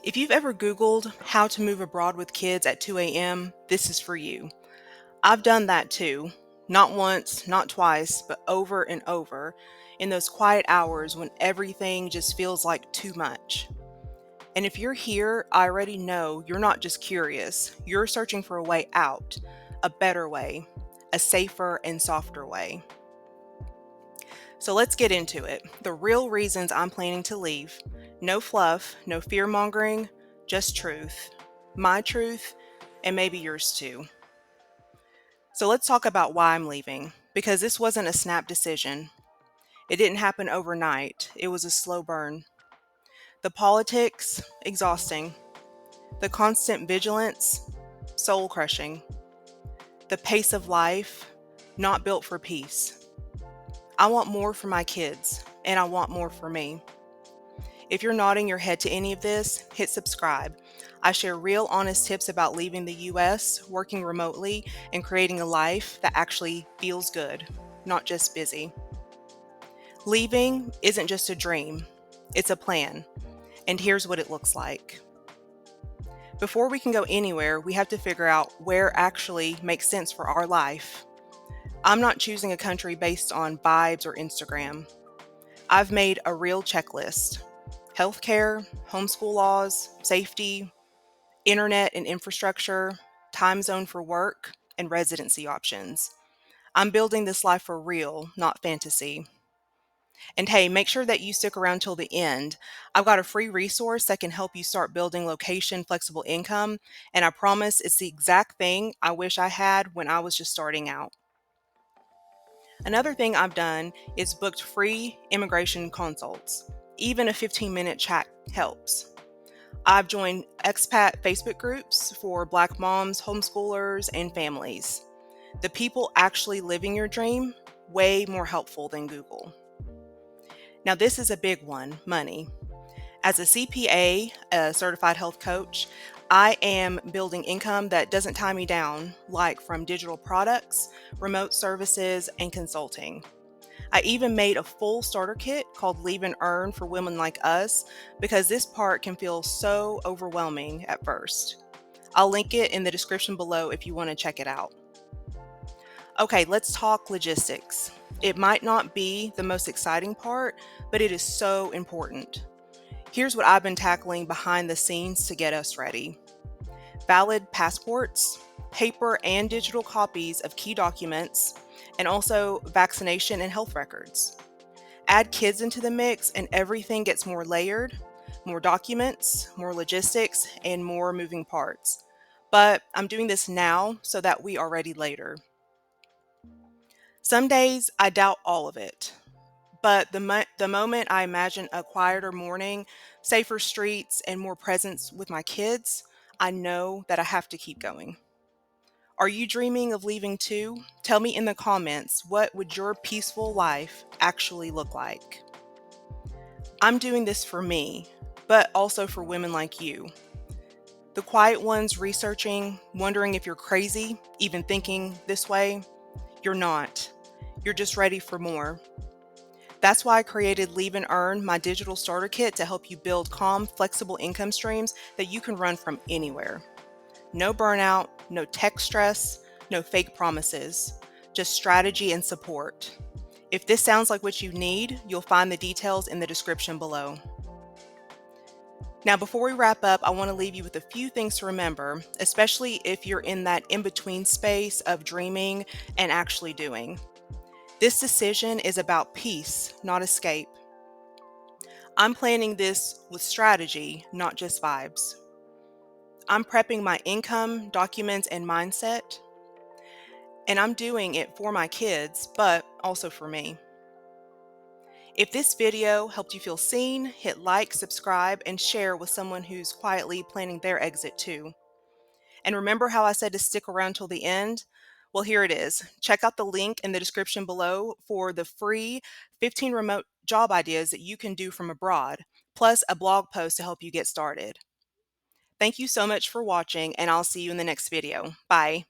If you've ever Googled how to move abroad with kids at 2 a.m., this is for you. I've done that too. Not once, not twice, but over and over in those quiet hours when everything just feels like too much. And if you're here, I already know you're not just curious, you're searching for a way out, a better way, a safer and softer way. So let's get into it. The real reasons I'm planning to leave. No fluff, no fear mongering, just truth. My truth, and maybe yours too. So let's talk about why I'm leaving, because this wasn't a snap decision. It didn't happen overnight, it was a slow burn. The politics, exhausting. The constant vigilance, soul crushing. The pace of life, not built for peace. I want more for my kids, and I want more for me. If you're nodding your head to any of this, hit subscribe. I share real, honest tips about leaving the US, working remotely, and creating a life that actually feels good, not just busy. Leaving isn't just a dream, it's a plan. And here's what it looks like. Before we can go anywhere, we have to figure out where actually makes sense for our life. I'm not choosing a country based on vibes or Instagram. I've made a real checklist. Healthcare, homeschool laws, safety, internet and infrastructure, time zone for work, and residency options. I'm building this life for real, not fantasy. And hey, make sure that you stick around till the end. I've got a free resource that can help you start building location flexible income, and I promise it's the exact thing I wish I had when I was just starting out. Another thing I've done is booked free immigration consults. Even a 15-minute chat helps. I've joined Expat Facebook groups for Black moms, homeschoolers, and families. The people actually living your dream, way more helpful than Google. Now, this is a big one, money. As a CPA, a certified health coach, I am building income that doesn't tie me down, like from digital products, remote services, and consulting. I even made a full starter kit called Leave and Earn for women like us because this part can feel so overwhelming at first. I'll link it in the description below if you want to check it out. Okay, let's talk logistics. It might not be the most exciting part, but it is so important. Here's what I've been tackling behind the scenes to get us ready. Valid passports, paper and digital copies of key documents, and also vaccination and health records. Add kids into the mix and everything gets more layered, more documents, more logistics, and more moving parts. But I'm doing this now so that we are ready later. Some days I doubt all of it, but the moment I imagine a quieter morning, safer streets, and more presence with my kids, I know that I have to keep going. Are you dreaming of leaving too? Tell me in the comments, what would your peaceful life actually look like? I'm doing this for me, but also for women like you. The quiet ones researching, wondering if you're crazy, even thinking this way. You're not. You're just ready for more. That's why I created Leave and Earn, my digital starter kit to help you build calm, flexible income streams that you can run from anywhere. No burnout, no tech stress, no fake promises, just strategy and support. If this sounds like what you need, you'll find the details in the description below. Now, before we wrap up, I want to leave you with a few things to remember, especially if you're in that in-between space of dreaming and actually doing. This decision is about peace, not escape. I'm planning this with strategy, not just vibes. I'm prepping my income, documents, and mindset, and I'm doing it for my kids, but also for me. If this video helped you feel seen, hit like, subscribe, and share with someone who's quietly planning their exit too. And remember how I said to stick around till the end? Well, here it is. Check out the link in the description below for the free 15 remote job ideas that you can do from abroad, plus a blog post to help you get started. Thank you so much for watching, and I'll see you in the next video. Bye.